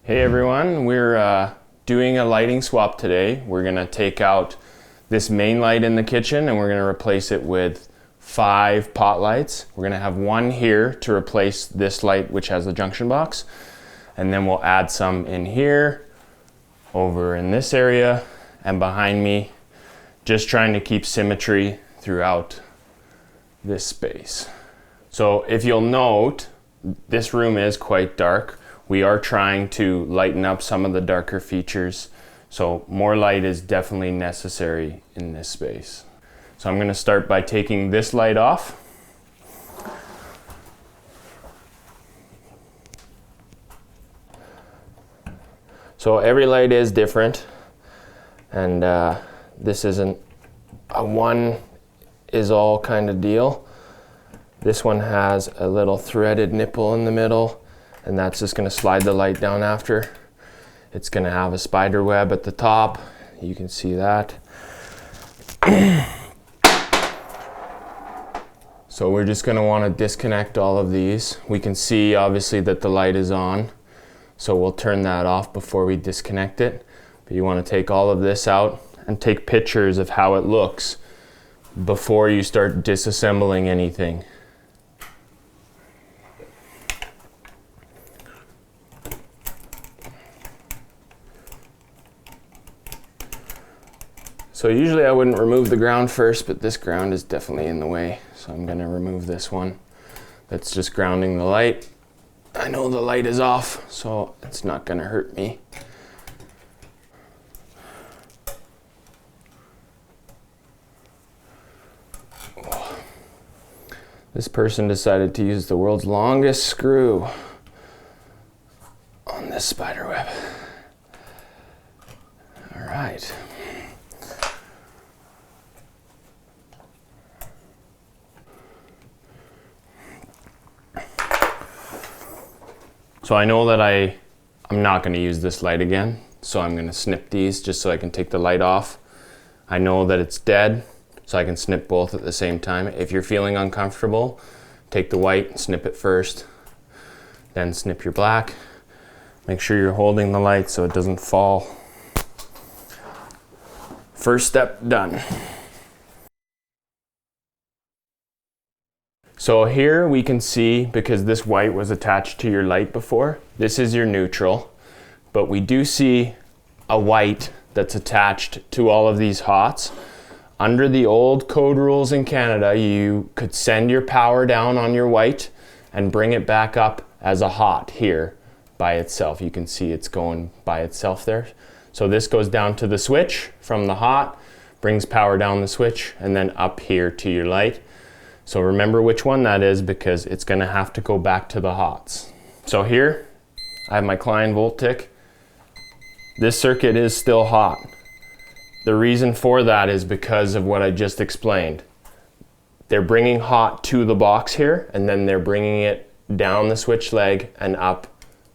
Hey everyone, we're doing a lighting swap today. We're gonna take out this main light in the kitchen and we're gonna replace it with 5 pot lights. We're gonna have one here to replace this light which has the junction box, and then we'll add some in here, over in this area, and behind me, just trying to keep symmetry throughout this space. So if you'll note, this room is quite dark. We are trying to lighten up some of the darker features, so more light is definitely necessary in this space. So I'm going to start by taking this light off. So every light is different, and this isn't a one is all kind of deal. This one has a little threaded nipple in the middle, and that's just going to slide the light down after. It's going to have a spider web at the top. You can see that. So we're just going to want to disconnect all of these. We can see obviously that the light is on, so we'll turn that off before we disconnect it. But you want to take all of this out and take pictures of how it looks before you start disassembling anything. So usually I wouldn't remove the ground first, but this ground is definitely in the way. So I'm gonna remove this one. That's just grounding the light. I know the light is off, so it's not gonna hurt me. This person decided to use the world's longest screw on this spider web. All right. So I know that I'm not going to use this light again, so I'm going to snip these just so I can take the light off. I know that it's dead, so I can snip both at the same time. If you're feeling uncomfortable, take the white, snip it first, then snip your black. Make sure you're holding the light so it doesn't fall. First step done. So here we can see, because this white was attached to your light before, this is your neutral, but we do see a white that's attached to all of these hots. Under the old code rules in Canada, you could send your power down on your white and bring it back up as a hot here by itself. You can see it's going by itself there. So this goes down to the switch from the hot, brings power down the switch, and then up here to your light. So remember which one that is, because it's going to have to go back to the hots. So here I have my Klein volt tick. This circuit is still hot. The reason for that is because of what I just explained. They're bringing hot to the box here, and then they're bringing it down the switch leg and up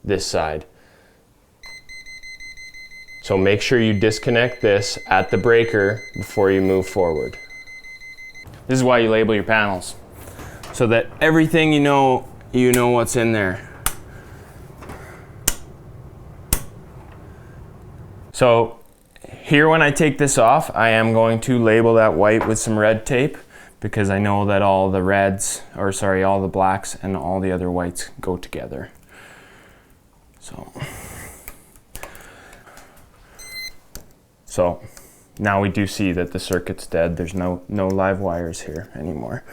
this side. So make sure you disconnect this at the breaker before you move forward. This is why you label your panels, so that everything you know what's in there. So here, when I take this off, I am going to label that white with some red tape, because I know that all the reds, or sorry, all the blacks and all the other whites go together. So now we do see that the circuit's dead. There's no live wires here anymore.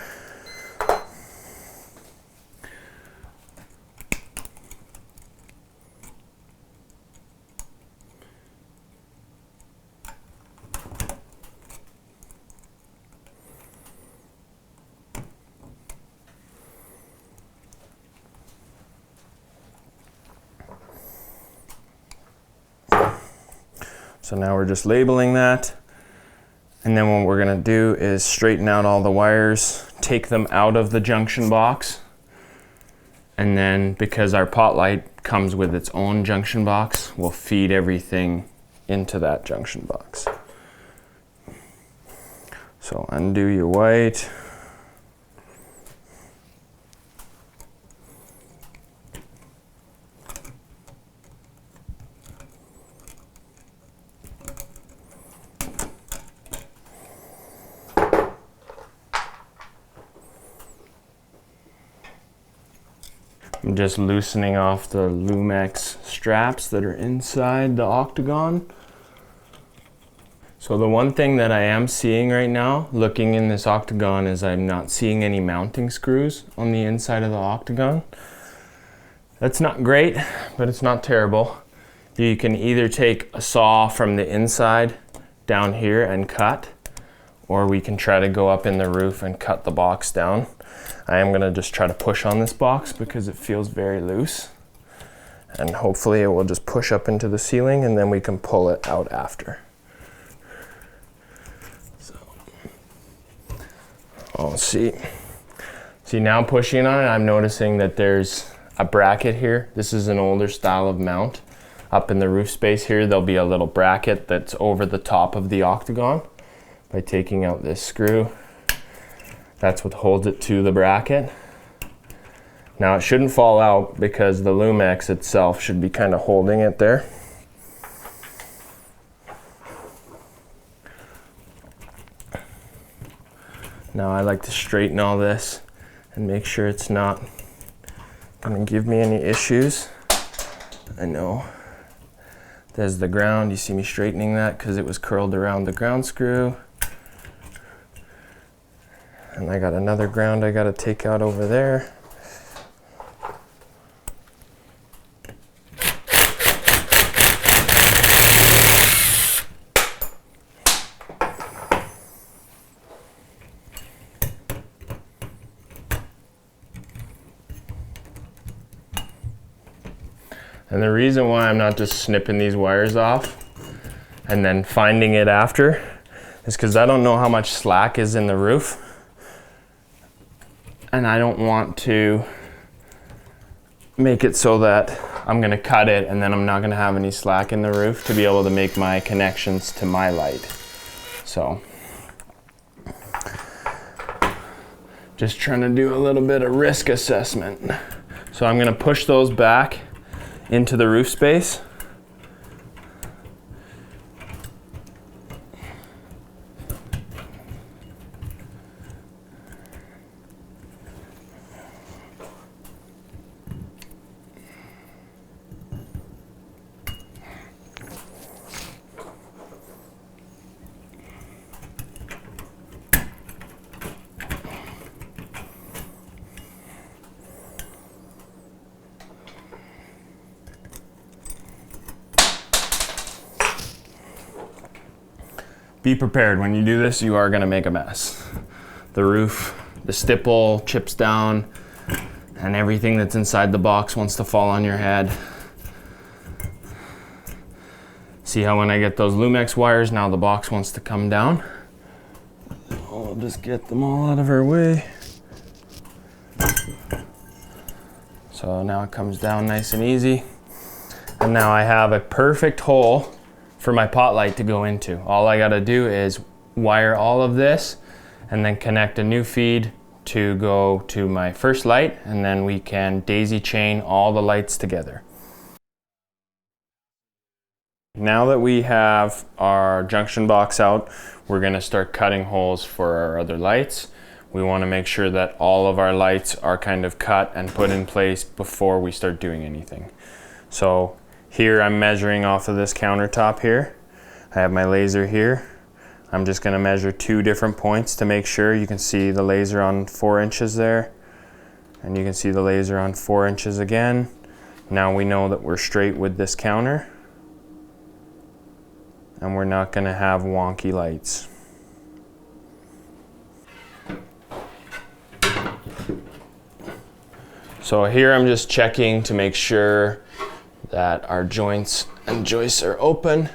So now we're just labeling that. And then what we're gonna do is straighten out all the wires, take them out of the junction box. And then, because our pot light comes with its own junction box, we'll feed everything into that junction box. So undo your white. I'm just loosening off the Lumex straps that are inside the octagon. So the one thing that I am seeing right now, looking in this octagon, is I'm not seeing any mounting screws on the inside of the octagon. That's not great, but it's not terrible. You can either take a saw from the inside down here and cut, or we can try to go up in the roof and cut the box down. I am gonna just try to push on this box because it feels very loose. And hopefully it will just push up into the ceiling and then we can pull it out after. So, I'll see. See, now pushing on it, I'm noticing that there's a bracket here. This is an older style of mount. Up in the roof space here, there'll be a little bracket that's over the top of the octagon. By taking out this screw, that's what holds it to the bracket. Now it shouldn't fall out because the Lumex itself should be kind of holding it there. Now I like to straighten all this and make sure it's not gonna give me any issues. I know there's the ground. You see me straightening that because it was curled around the ground screw. And I got another ground I got to take out over there. And the reason why I'm not just snipping these wires off and then finding it after is because I don't know how much slack is in the roof. And I don't want to make it so that I'm gonna cut it and then I'm not gonna have any slack in the roof to be able to make my connections to my light. So, just trying to do a little bit of risk assessment. So I'm gonna push those back into the roof space. Be prepared, when you do this, you are gonna make a mess. The roof, the stipple chips down, and everything that's inside the box wants to fall on your head. See how when I get those Lumex wires, now the box wants to come down. I'll just get them all out of our way. So now it comes down nice and easy. And now I have a perfect hole for my pot light to go into. All I gotta do is wire all of this and then connect a new feed to go to my first light, and then we can daisy chain all the lights together. Now that we have our junction box out, we're gonna start cutting holes for our other lights. We wanna make sure that all of our lights are kind of cut and put in place before we start doing anything. So here I'm measuring off of this countertop here. I have my laser here. I'm just gonna measure 2 different points to make sure. You can see the laser on 4 inches there, and you can see the laser on 4 inches again. Now we know that we're straight with this counter, and we're not gonna have wonky lights. So here I'm just checking to make sure that our joints and joists are open.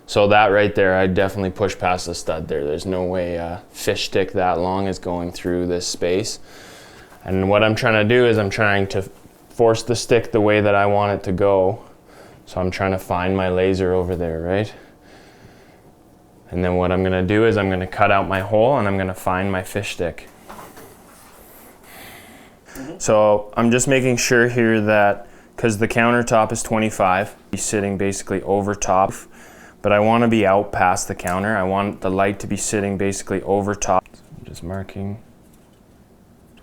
So that right there, I definitely pushed past the stud there. There's no way a fish stick that long is going through this space. And what I'm trying to do is I'm trying to force the stick the way that I want it to go. So I'm trying to find my laser over there, right? And then what I'm gonna do is I'm gonna cut out my hole and I'm gonna find my fish stick. So I'm just making sure here that, because the countertop is 25, he's sitting basically over top, but I want to be out past the counter. I want the light to be sitting basically over top. So I'm just marking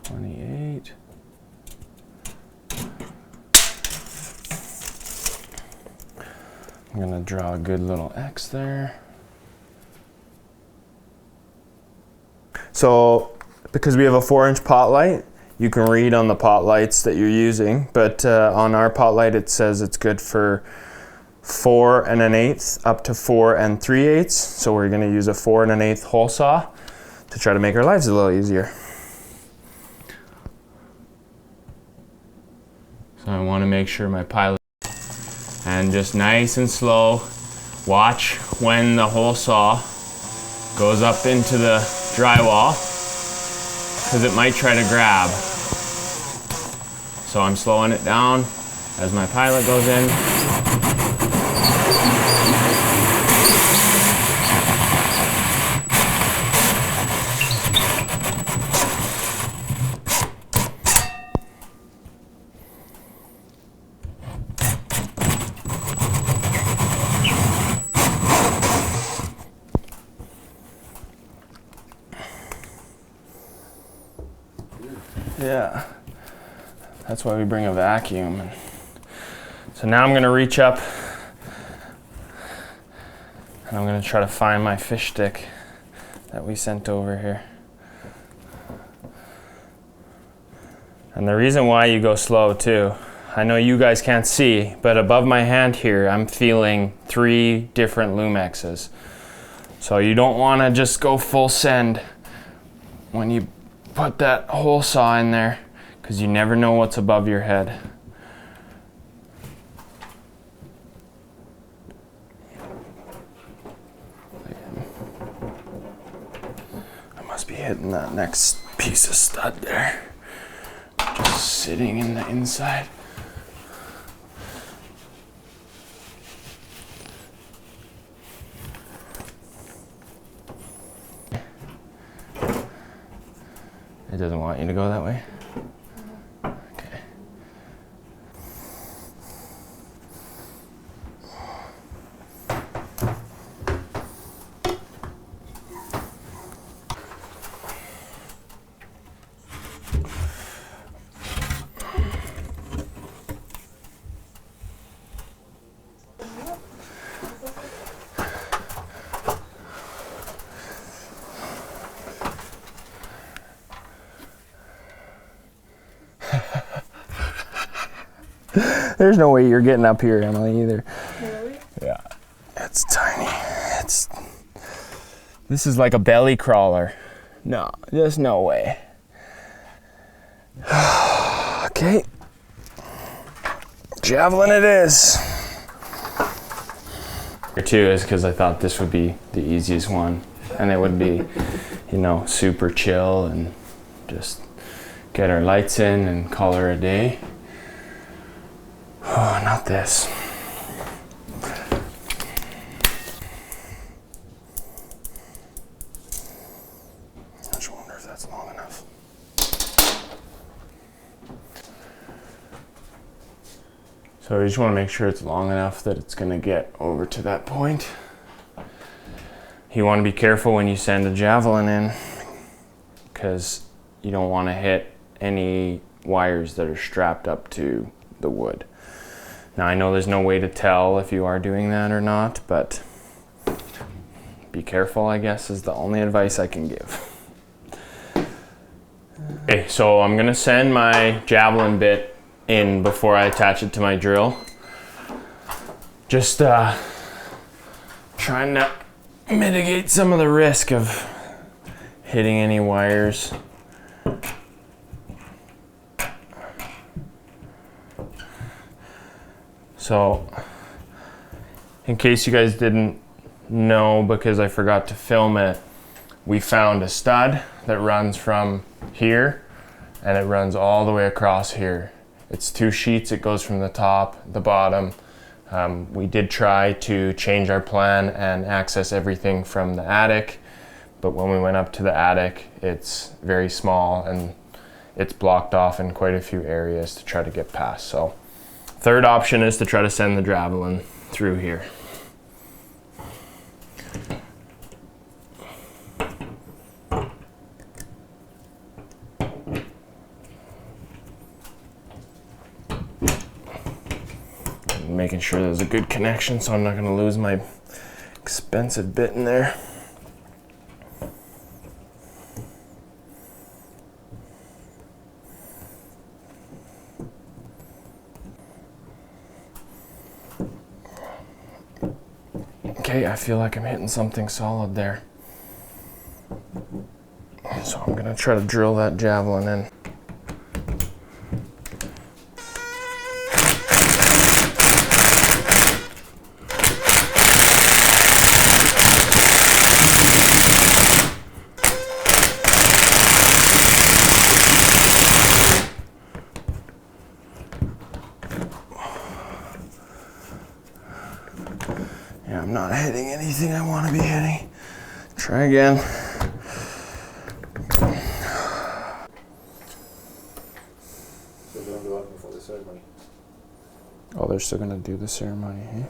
28. I'm gonna draw a good little X there. So, because we have a 4-inch pot light, you can read on the pot lights that you're using, but on our pot light it says it's good for 4 1/8 up to 4 3/8. So we're gonna use a 4 1/8 hole saw to try to make our lives a little easier. So I wanna make sure my pilot, and just nice and slow, watch when the hole saw goes up into the drywall, because it might try to grab. So I'm slowing it down as my pilot goes in. Yeah, that's why we bring a vacuum. So now I'm gonna reach up and I'm gonna try to find my fish stick that we sent over here. And the reason why you go slow too, I know you guys can't see, but above my hand here, I'm feeling 3 different lumexes. So you don't wanna just go full send when you put that hole saw in there, because you never know what's above your head. I must be hitting that next piece of stud there. Just sitting in the inside. It doesn't want you to go that way? Okay. There's no way you're getting up here, Emily, either. Really? Yeah. It's tiny. This is like a belly crawler. No, there's no way. Okay. Javelin it is. Here too is because I thought this would be the easiest one, and it would be, you know, super chill and just get our lights in and call her a day. Oh, not this. I just wonder if that's long enough. So you just want to make sure it's long enough that it's going to get over to that point. You want to be careful when you send a javelin in, because you don't want to hit any wires that are strapped up to the wood. Now I know there's no way to tell if you are doing that or not, but be careful, I guess, is the only advice I can give. Okay, so I'm gonna send my javelin bit in before I attach it to my drill. Just trying to mitigate some of the risk of hitting any wires. So, in case you guys didn't know, because I forgot to film it, we found a stud that runs from here and it runs all the way across here. It's 2 sheets, it goes from the top, the bottom. We did try to change our plan and access everything from the attic, but when we went up to the attic, it's very small and it's blocked off in quite a few areas to try to get past. So, third option is to try to send the javelin through here. making sure there's a good connection so I'm not gonna lose my expensive bit in there. Okay, I feel like I'm hitting something solid there. So I'm gonna try to drill that javelin in. Yeah, I'm not hitting anything I want to be hitting. Try again. So they'll be looking for the ceremony. Oh, they're still gonna do the ceremony, eh?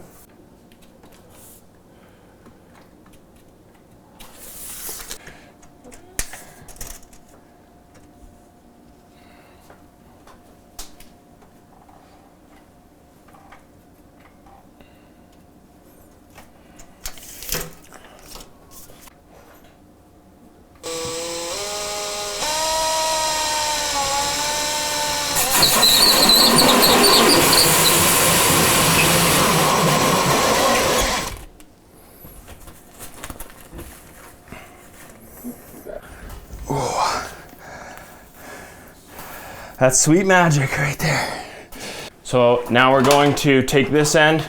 That's sweet magic right there. So now we're going to take this end,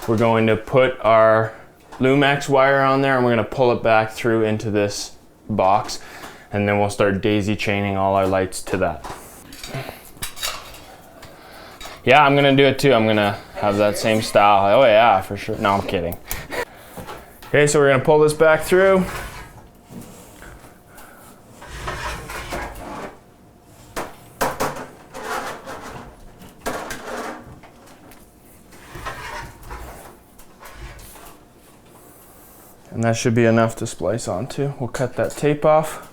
we're going to put our Lumex wire on there, and we're going to pull it back through into this box, and then we'll start daisy chaining all our lights to that. Yeah, I'm going to do it too. I'm going to have that same style. Oh yeah, for sure. No, I'm kidding. Okay, so we're going to pull this back through. And that should be enough to splice onto. We'll cut that tape off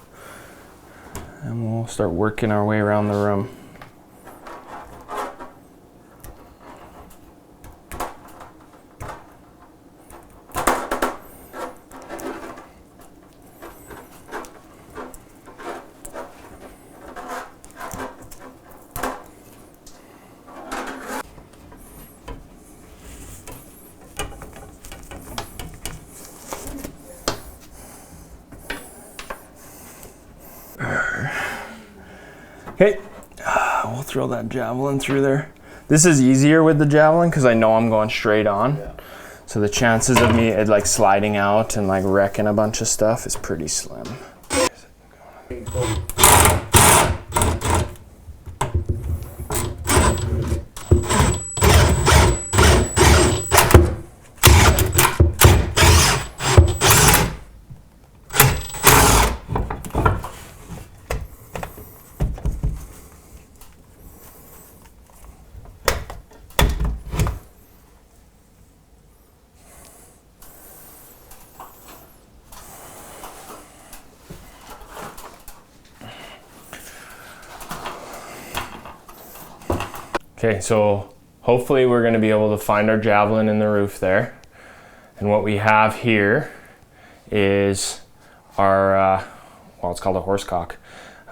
and we'll start working our way around the room. Okay, we'll throw that javelin through there. This is easier with the javelin because I know I'm going straight on. Yeah. So the chances of me like sliding out and like wrecking a bunch of stuff is pretty slim. Okay, so hopefully we're going to be able to find our javelin in the roof there. And what we have here is our, well, it's called a horsecock.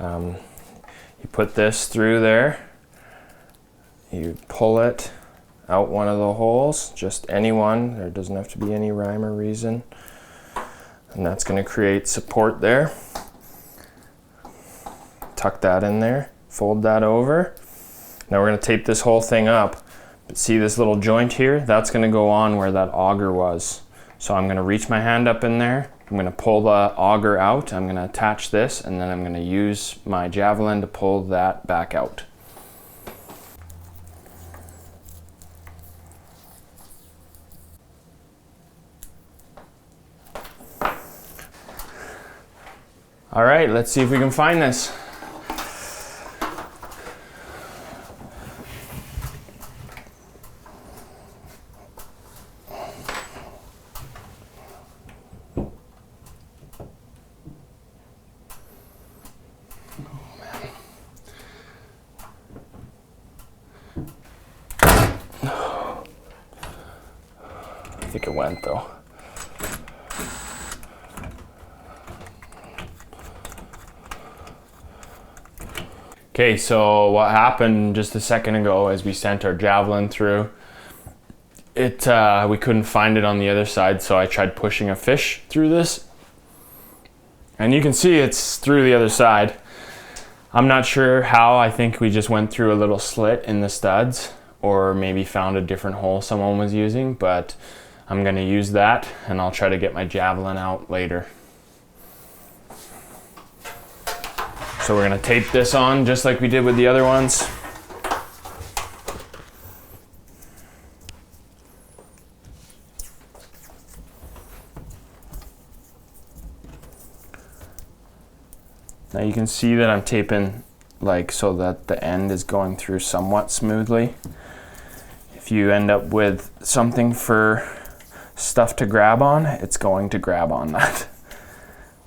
You put this through there, you pull it out one of the holes, just any one, there doesn't have to be any rhyme or reason. And that's going to create support there. Tuck that in there, fold that over. Now we're going to tape this whole thing up. But see this little joint here? That's going to go on where that auger was. So I'm going to reach my hand up in there. I'm going to pull the auger out. I'm going to attach this, and then I'm going to use my javelin to pull that back out. All right, let's see if we can find this. think it went though. Okay, so what happened just a second ago as we sent our javelin through, we couldn't find it on the other side, so I tried pushing a fish through this. And you can see it's through the other side. I'm not sure how. I think we just went through a little slit in the studs, or maybe found a different hole someone was using, but I'm gonna use that and I'll try to get my javelin out later. So we're gonna tape this on just like we did with the other ones. Now you can see that I'm taping like so that the end is going through somewhat smoothly. If you end up with something for stuff to grab on, it's going to grab on that.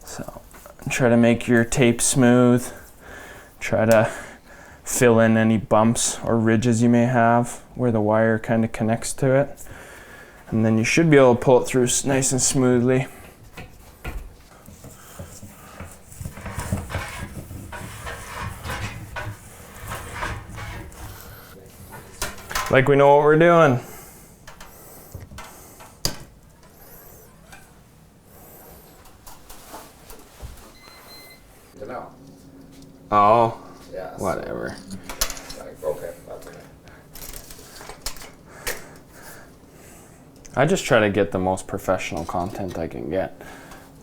So try to make your tape smooth. Try to fill in any bumps or ridges you may have where the wire kind of connects to it. And then you should be able to pull it through nice and smoothly. Like we know what we're doing. Oh, Yeah. whatever. Okay, that's okay. I just try to get the most professional content I can get.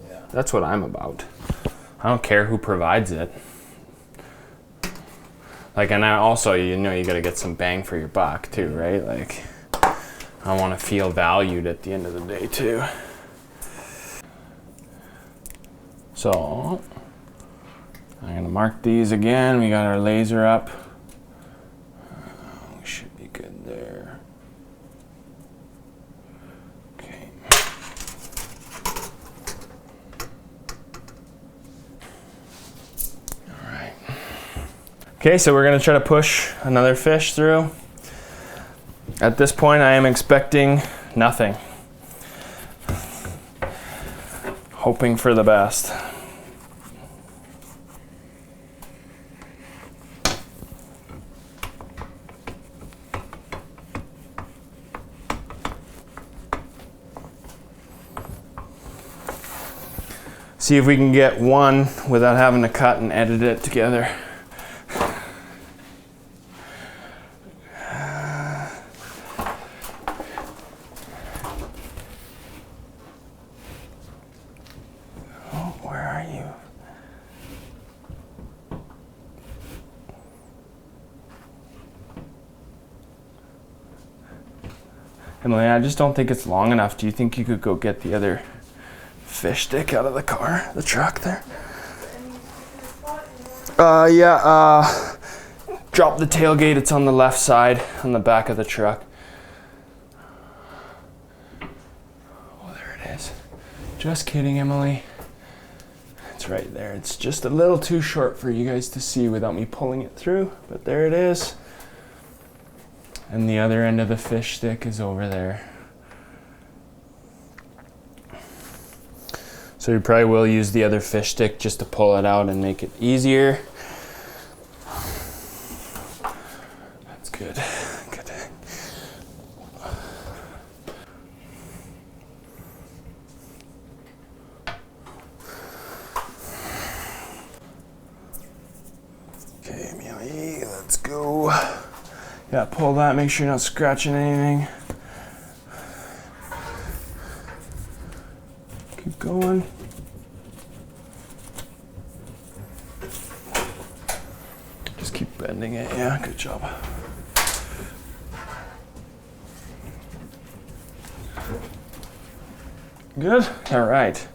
Yeah. That's what I'm about. I don't care who provides it. Like, and I also, you know, you gotta get some bang for your buck too, right? Like, I wanna feel valued at the end of the day too. So, I'm gonna mark these again. We got our laser up. We should be good there. Okay. All right. Okay, so we're gonna try to push another fish through. At this point, I am expecting nothing. Hoping for the best. See if we can get one without having to cut and edit it together. Oh, where are you? Emily, I just don't think it's long enough. Do you think you could go get the other fish stick out of the car, the truck there? Yeah, drop the tailgate. It's on the left side, on the back of the truck. Oh, there it is. Just kidding, Emily. It's right there. It's just a little too short for you guys to see without me pulling it through, but there it is. And the other end of the fish stick is over there. So you probably will use the other fish stick just to pull it out and make it easier. That's good. Good. Okay, Amelie, let's go. Yeah, pull that, make sure you're not scratching anything. Keep going. Just keep bending it, yeah, good job. Good, all right.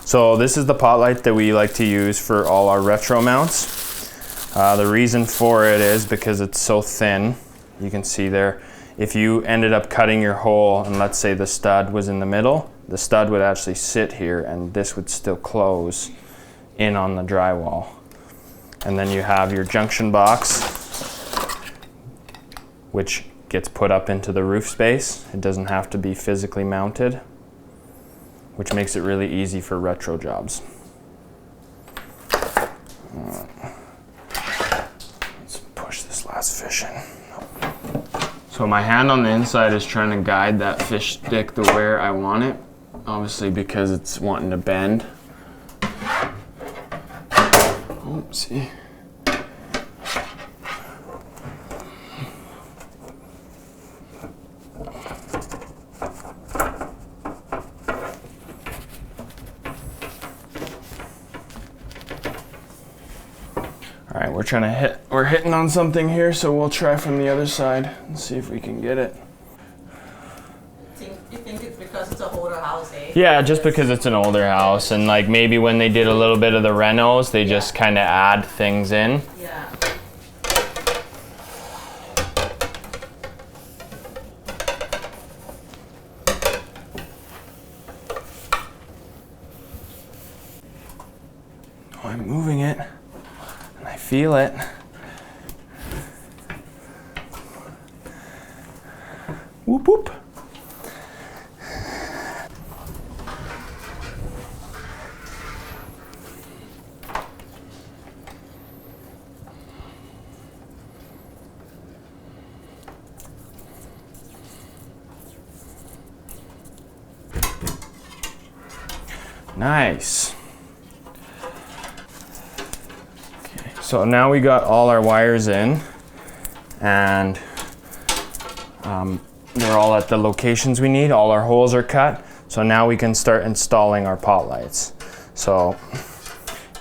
So this is the pot light that we like to use for all our retro mounts. The reason for it is because it's so thin. You can see there, if you ended up cutting your hole and let's say the stud was in the middle, the stud would actually sit here and this would still close in on the drywall. And then you have your junction box, which gets put up into the roof space. It doesn't have to be physically mounted, which makes it really easy for retro jobs. Let's push this last fish in. So my hand on the inside is trying to guide that fish stick to where I want it, obviously because it's wanting to bend. Oopsie. All right, we're hitting on something here, so we'll try from the other side and see if we can get it. You think it's because it's an older house, eh? Yeah, just because it's an older house, and like maybe when they did a little bit of the renos, they just kind of add things in. Yeah. Oh, I'm moving it, and I feel it. Whoop whoop. Nice. Okay, so now we got all our wires in, and they're all at the locations we need. All our holes are cut. So now we can start installing our pot lights. So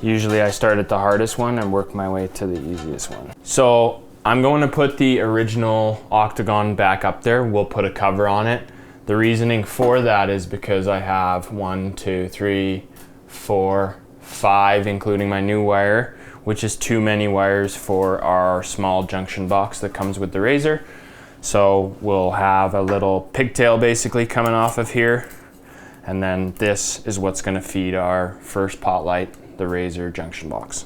usually I start at the hardest one and work my way to the easiest one. So I'm going to put the original octagon back up there. We'll put a cover on it. The reasoning for that is because I have 1, 2, 3, 4, 5, including my new wire, which is too many wires for our small junction box that comes with the razor. So we'll have a little pigtail basically coming off of here. And then this is what's going to feed our first pot light, the razor junction box.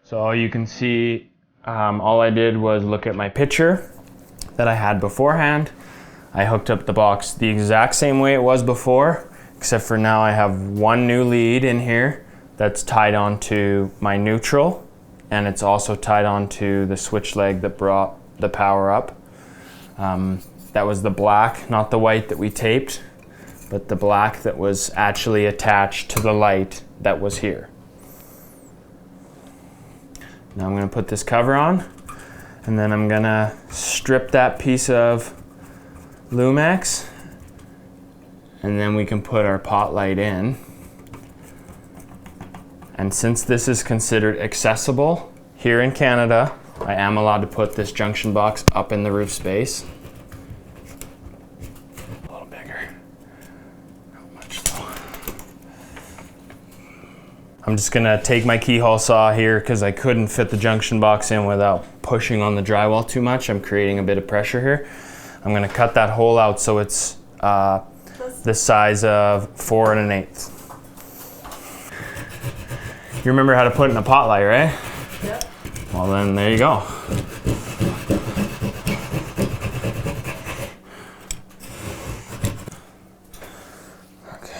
So you can see all I did was look at my picture that I had beforehand. I hooked up the box the exact same way it was before, except for now I have one new lead in here that's tied onto my neutral, and it's also tied onto the switch leg that brought the power up. That was the black, not the white that we taped, but the black that was actually attached to the light that was here. Now I'm going to put this cover on, and then I'm going to strip that piece of Lumex, and then we can put our pot light in. And since this is considered accessible here in Canada, I am allowed to put this junction box up in the roof space. A little bigger. Not much though. I'm just gonna take my keyhole saw here because I couldn't fit the junction box in without pushing on the drywall too much. I'm creating a bit of pressure here. I'm gonna cut that hole out so it's the size of 4 1/8. You remember how to put in a pot light, right? Yep. Well then, there you go. Okay,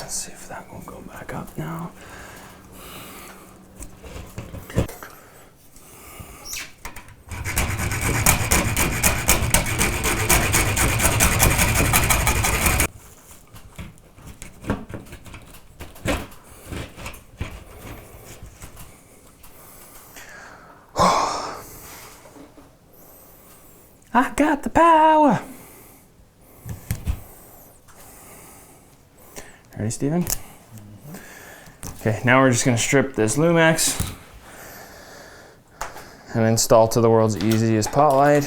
let's see if that will go back up now. I got the power. Ready, Steven? Okay, now we're just gonna strip this Lumex and install to the world's easiest pot light.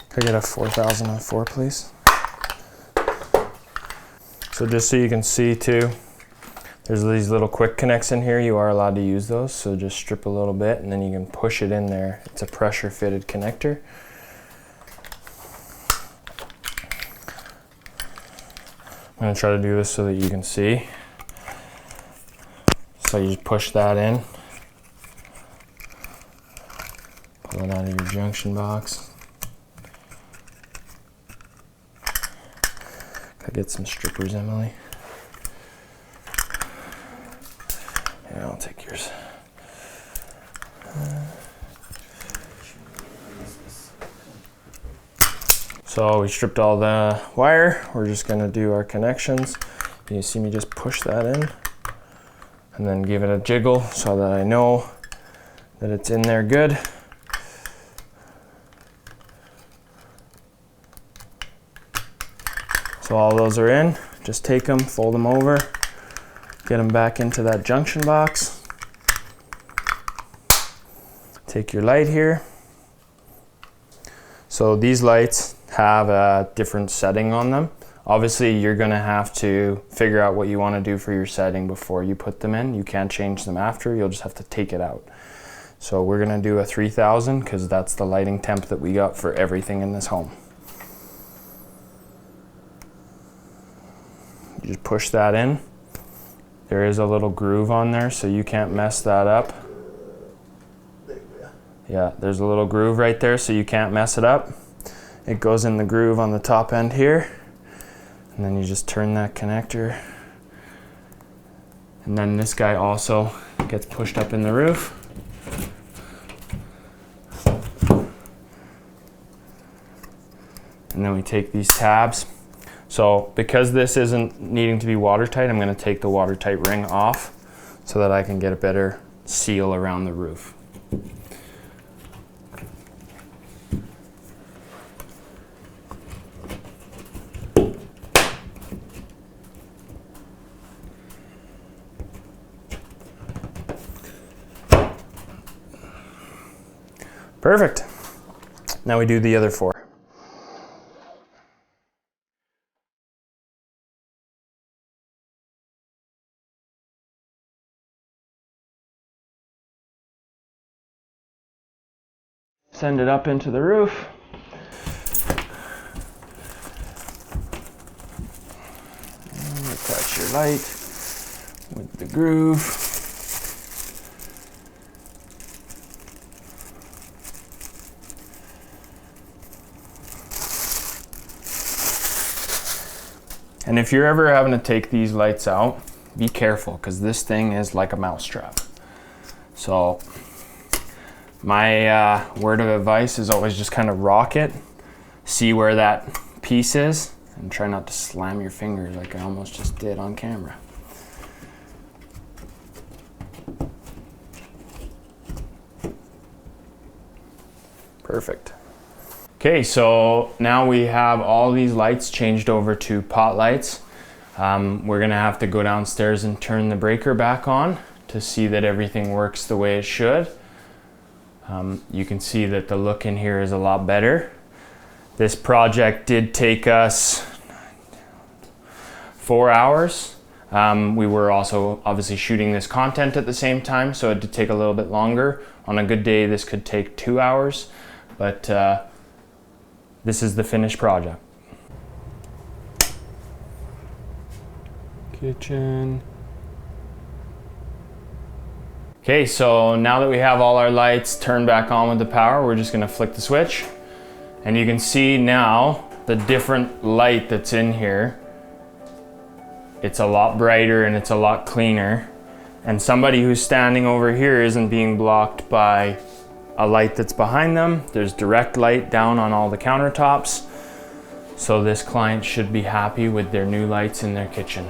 Could I get a 4004, please? So just so you can see too, there's these little quick connects in here. You are allowed to use those, so just strip a little bit and then you can push it in there. It's a pressure fitted connector. I'm gonna try to do this so that you can see. So you just push that in, pull it out of your junction box. Gotta get some strippers, Emily. Yeah, I'll take yours. So we stripped all the wire. We're just gonna do our connections. You see me just push that in and then give it a jiggle so that I know that it's in there good. So all those are in. Just take them, fold them over, get them back into that junction box. Take your light here. So these lights have a different setting on them. Obviously, you're gonna have to figure out what you wanna do for your setting before you put them in. You can't change them after, you'll just have to take it out. So we're gonna do a 3000 because that's the lighting temp that we got for everything in this home. You just push that in. There is a little groove on there, so you can't mess that up. Yeah, there's a little groove right there, so you can't mess it up. It goes in the groove on the top end here, and then you just turn that connector. And then this guy also gets pushed up in the roof. And then we take these tabs. So because this isn't needing to be watertight, I'm gonna take the watertight ring off so that I can get a better seal around the roof. Perfect. Now we do the other 4. Send it up into the roof. And attach your light with the groove. And if you're ever having to take these lights out, be careful because this thing is like a mousetrap. So my word of advice is always just kind of rock it, see where that piece is, and try not to slam your fingers like I almost just did on camera. Perfect. Okay, so now we have all these lights changed over to pot lights. We're gonna have to go downstairs and turn the breaker back on to see that everything works the way it should. You can see that the look in here is a lot better. This project did take us 4 hours. We were also obviously shooting this content at the same time, so it did take a little bit longer. On a good day, this could take 2 hours, but this is the finished project. Kitchen. Okay, so now that we have all our lights turned back on with the power, we're just gonna flick the switch. And you can see now the different light that's in here. It's a lot brighter and it's a lot cleaner. And somebody who's standing over here isn't being blocked by a light that's behind them. There's direct light down on all the countertops. So this client should be happy with their new lights in their kitchen.